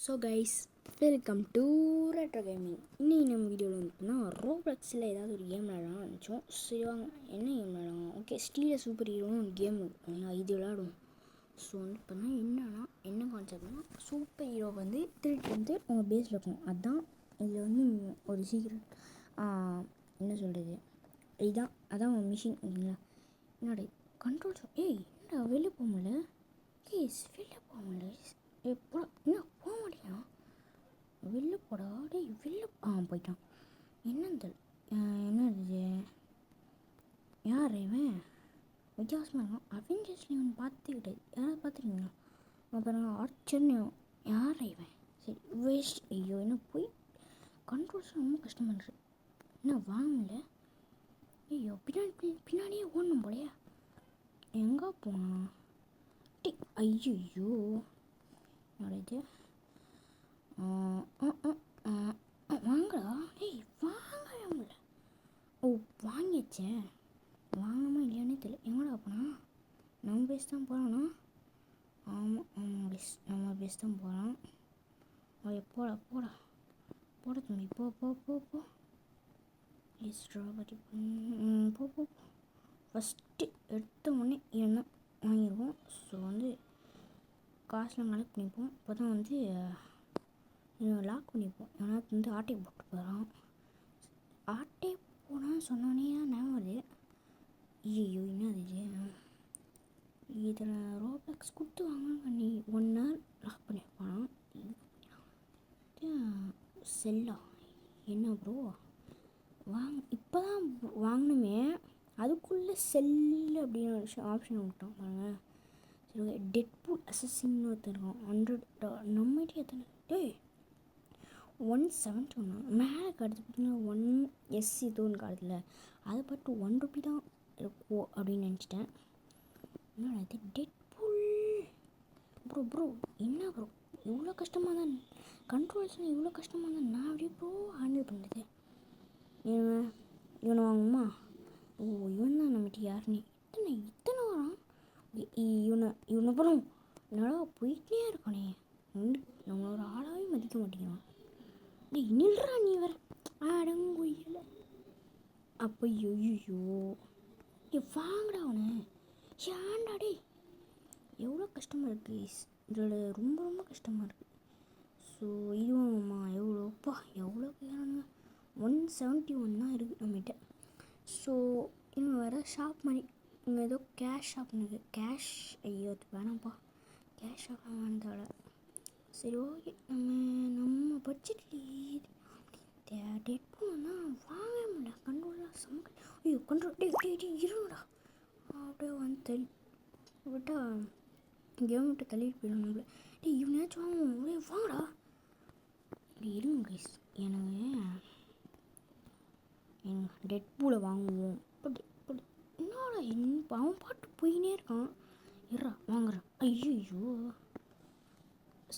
So guys, welcome to retro gaming. இன்னைக்கு நம்ம வீடியோவில் வந்து பார்த்தீங்கன்னா ரோப்ளக்ஸில் ஏதாவது ஒரு கேம் விளையாடலாம் நினச்சோம். சரி வாங்க, என்ன கேம் விளையாடலாம்? ஓகே, ஸ்டீலில் சூப்பர் ஹீரோன்னு ஒரு கேம் இருக்குங்களா, இது விளையாடுவோம். ஸோ வந்து பார்த்தீங்கன்னா என்ன கான்செப்ட்னா, சூப்பர் ஹீரோ வந்து திருட்டு வந்து உங்கள் பேஸில் இருக்கும். அதுதான் இதில் வந்து ஒரு சீக்ரெட். என்ன சொல்கிறது, அதான் உங்கள் மிஷின் ஓகேங்களா. என்னோட கண்ட்ரோல்ஸ் என்னடா வெளில போக முடியல, வெளில போக முடியல, எப்போ என்ன போக மாட்டேங்கிறான், வெளில போடா வெளில போயிட்டான். என்னது இது, யார் இவன் வித்தியாசமாக இருக்கும். அவெஞ்சர்ஸ்ல இவன் பார்த்துக்கிட்டு யாராவது பார்த்துருக்கீங்களா? அப்புறம் ஆர்ச்சர்னு யார் இவன்? சரி வேஸ்ட். ஐயோ, என்ன போய் கண்ட்ரோல்ஸ் ரொம்ப கஷ்டமாக இருக்குது. என்ன வாங்கல? ஐயோ, பின்னாடியே ஓடணும் போலையா. எங்கே போனான்? ஐயோ இது வாங்கடா. வாங்கவே முடியல. வாங்கிச்சேன், வாங்காமல் இல்லையானே தெரியல. எங்கடா போனா? நம்ம பேஸ் தான் போகிறானா? ஆமாம் நம்ம பேஸ் தான் போகிறான். போட தம்பி, போ. ஸ்ட்ராபெரி போ. ஃபஸ்ட்டு எடுத்த உடனே என்ன வாங்கிடுவோம். ஸோ வந்து காசுலாம் கலெக்ட் பண்ணிப்போம். இப்போ தான் வந்து லாக் பண்ணிப்போம். ஏன்னா வந்து ஆட்டை போட்டு போகிறான். ஆட்டை போனால் சொன்னோன்னே ஞாபகம் வருது. ஐயோ, என்னது இதில் ரோப்ளக்ஸ் கொடுத்து வாங்க 1 hour லாக் பண்ணியிருப்பான். செல்லா என்ன ப்ரோ இப்போ தான் வாங்கினுமே, அதுக்குள்ளே செல்லு அப்படின்னு ஒரு ஆப்ஷன் விட்டோம் பாருங்கள். சரி ஓகே, டெட்பூல் அசஸின்னு ஒருத்தர் இருக்கும். 100 நம்மகிட்ட எத்தனை 171 மேலே காடுது பார்த்தீங்கன்னா 1 இதோன்னு காடுதில்ல, அதை பார்த்து 1 ரூபி தான் இருக்கும் அப்படின்னு நினச்சிட்டேன். என்னடா இது டெட்பூல் ப்ரோ என்ன ப்ரோ இவ்வளோ கஷ்டமாக தான் கண்ட்ரோல்ஸ்னால் இவ்வளோ கஷ்டமாக தான் நான் அப்படியே ப்ரோ ஹேண்டில் பண்ணுறது. இவனை வாங்குமா? இவன் தான் நம்மகிட்ட யாருன்னு இத்தனை வரான். இவனை அப்புறம் என்னடா போயிட்டே இருக்கானே, நம்ம ஒரு ஆளாவே மதிக்க மாட்டேங்கிறான். நில்றா நீ வர அடங்குயில. அப்போ ஐயோ வாங்கடா அவனை. ஏன்டாடே எவ்வளோ கஷ்டமாக இருக்குது இதோட, ரொம்ப கஷ்டமாக இருக்குது. ஸோ இதுவாங்கம்மா எவ்வளோ கேட்குறானுங்க. 171 தான் இருக்குது நம்மகிட்ட. ஸோ இன்னும் வேறு ஷாப் மாதிரி இங்கே ஏதோ கேஷ் ஷாப் இருக்குது. கேஷ் ஐயோ வேணாம்ப்பா, கேஷ் ஷாப் வேண்டாம். சரி ஓகே, நம்ம பட்ஜெட்லேயே டெட்பூல்னா வாங்க முடியல. கண்ட்ரோலாக ஐயோ கண்ட்ரோல் இருங்கடா. அப்படியே வந்து விட்டால் கேம் விட்டு தள்ளிட்டு போயிடும் நம்மள. இவனாச்சும் வாங்குவோம். வாங்கடா. இப்படி இருங்க கைஸ், எனக்கு டெட்பூலை வாங்குவோம். என்னடா அவன் பாட்டு போயினே இருக்கான். வாங்குறேன். ஐயோ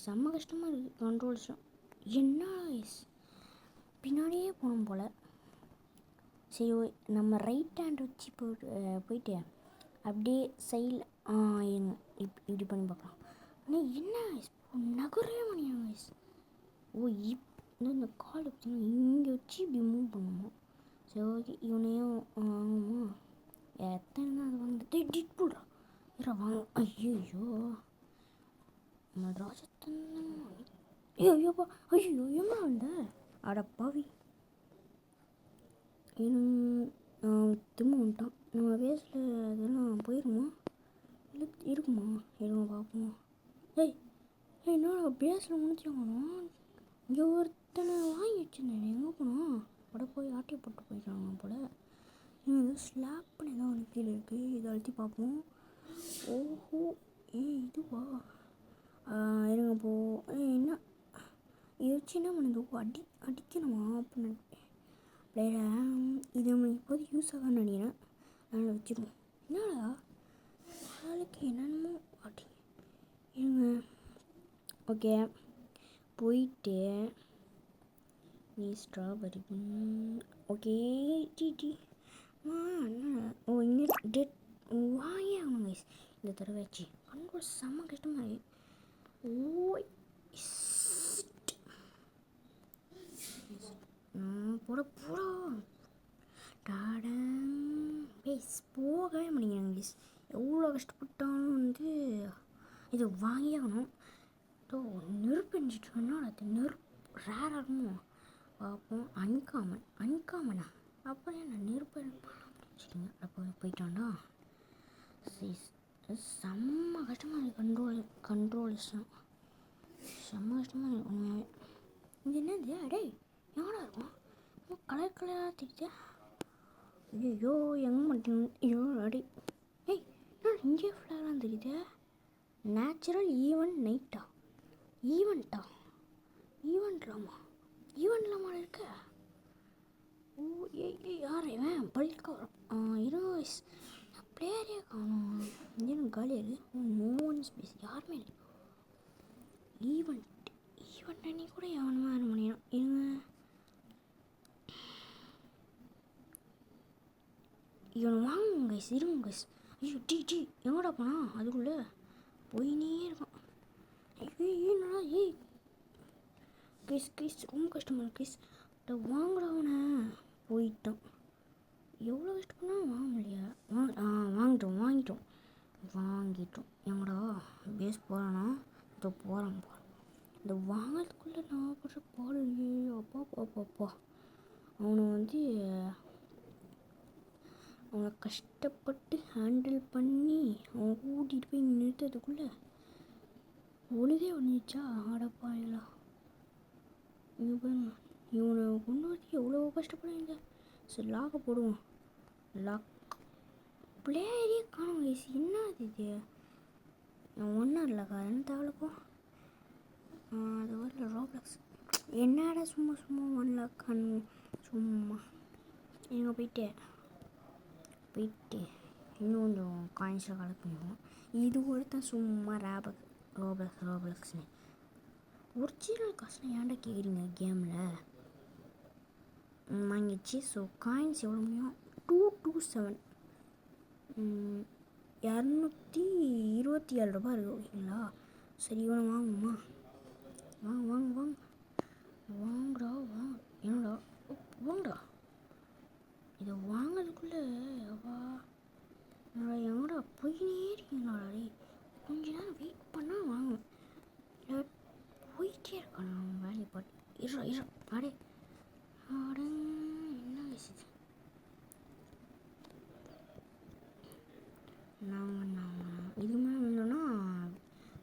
செம்ம கஷ்டமாக இருக்குது கண்ட்ரோல்ஸ்லாம். என்ன பின்னாடியே போகணும் போல். சரி நம்ம ரைட் ஹேண்ட் வச்சு போயிட்டு அப்படியே சைடில் இருங்க இப்படி பண்ணி பார்க்கலாம். ஆனால் என்ன நகரவே பண்ணியாங்க வயசு. இந்த கால் பார்த்தீங்கன்னா இங்கே வச்சு இப்படி மூவ் பண்ணுமா. சரி ஓகே, இவனையும் வாங்குமா. எத்தனை தான் அது வாங்கிட்டு டிட் போடுறான். வாங்க. ஐயோ ராஜத்தன் ஐயோப்பா ஏமா வந்த அடப்பாவி. திரும்ப வந்துட்டான். நம்ம வேஸில் அதெல்லாம் போயிடுமா இல்லை இருக்குமா? இருமா பார்ப்போம். என்னோட பேஸில் முடிச்சாங்கண்ணா. இங்கே ஒருத்தனை வாங்கி வச்சுருந்தேன், எங்கே போனோம்? அப்பட போய் ஆட்டியை போட்டு போயிட்டாங்க போல். ஏதோ ஸ்லாப் பண்ணி தான் ஒன்று கீழே இருக்குது. இதை அழுத்தி பார்ப்போம். ஓஹோ இதுவா இருங்க போ. என்ன இதை வச்சு என்ன பண்ணுது? அடிக்கணுமா அப்படின்னு இது நம்மளுக்கு இப்போது யூஸ் ஆகான்னு நினைக்கிறேன். அதனால் வச்சுருவோம். என்னடா நாளைக்கு என்னென்னமோ இருங்க. ஓகே போயிட்டு நீ ஸ்ட்ராபெரி ஓகே இங்கே டெட் வாங்கி ஆகணும் கைஸ். இந்த தடவை வச்சு கண்ட்ரோல் செம்ம கஷ்டமாக இருக்குது. போட போடா டாடன் கைஸ் போகவே மாட்டேங்கிறாங்க கைஸ். எவ்வளோ கஷ்டப்பட்டாலும் வந்து இதை வாங்கியாகணும். ஸோ நெருப்பு எரிஞ்சிட்ருக்கோன்னா அது நெருப்பு ரேராக இருக்குமோ பார்ப்போம். அன்காமனா அப்புறம் ஏன் நான் நெருப்பு வச்சுக்கிங்க அப்போ போயிட்டான்டா. செம்ம கஷ்டமாக இருக்குது கண்ட்ரோல்ஸ்லாம் செம்ம கஷ்டமாக இருக்குது உண்மையாகவே. இது என்னது அடே எங்கடா இருக்கும் கலர் கலராக தெரியுது. ஐயோ எங்கே மாட்டேங்க ஐயோ அடே ஏய் நான் இங்கே ஃபுல்லாகலாம் தெரியுது. நேச்சுரல் ஈவெண்ட்டாமா ஈவெண்ட்லாமா இருக்க. ஓ ஏய் யார் இவன் பல்காக வரும் இருபது பிளேயரே காணும். இங்கே காலியாது நோ ஒன் ஸ்பேஸ் யாருமே இல்லை. ஈவெண்ட் அன்னி கூட எவனுமே வர முடியும். இவன் வாங்குங்க கைஸ் இருங்க கைஸ். ஐயோ டி எங்கடா போனா அதுக்குள்ளே போயினே இருக்கான். என்னடா ஏய் கைஸ் ரொம்ப கஷ்டமான கைஸ். வாங்கடா அவனை போயிட்டான். எவ்வளோ கஷ்டப்படா வாங்க முடியா. வாங்கிட்டோம் எங்கடா பேஸ் போகிறானா இதோ போகிறான். இந்த வாங்கிறதுக்குள்ளே நான் போடுற பாடு அப்பா அவனை வந்து அவனை கஷ்டப்பட்டு ஹேண்டில் பண்ணி அவன் கூட்டிகிட்டு போய் நிறுத்ததுக்குள்ளே ஒழுதே வந்துச்சா ஆடப்பாங்களா. இவனை கொண்டு வந்து எவ்வளோ கஷ்டப்படுங்க. சரி லாக்கை போடுவோம். லாக் பிளேயரே காணும் கைஸ். என்ன இது ஒன்றும் இல்லைக்கா என்ன தேவைப்போ அது வரல ரோப்ளக்ஸ் என்னடா சும்மா 1 லாக் சும்மா எங்கே போயிட்டு இன்னும் கொஞ்சம் காயின்ஸை கலெக்ட் பண்ணுவோம். இது ஒருத்தான் சும்மா ரோப்ளக்ஸ்னு ஒரிஜினல் காசுலாம் ஏன்டா கேட்குறீங்க கேமில் வாங்கிடுச்சு. ஸோ காயின்ஸ் எவ்வளோ முடியும் 227 227 ரூபா இருக்குது ஓகேங்களா. சரி இவனை வாங்குமா வாங்கடா என்னடா வாங்கடா. இதை வாங்கிறதுக்குள்ளே வா எங்கடா போயினே இருக்கீங்களா. கொஞ்ச நேரம் வெயிட் பண்ணால் வாங்குவேன். இல்லை போயிட்டே இருக்கான் அவன் வேலையை பாட்டு இரு அடே என்ன விஷயம் நாங்கள் இது மேலே விழுந்தோன்னா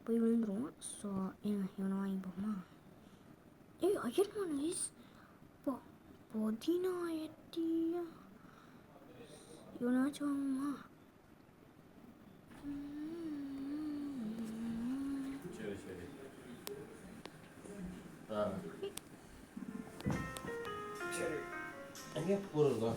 போய் விழுந்துருவோம். ஸோ இவனை வாங்கிப்போமா. ஏய் அயர்மான் கைஸ் 10000 இவனாச்சும் வாங்குமா. சரி எங்கே போடுறா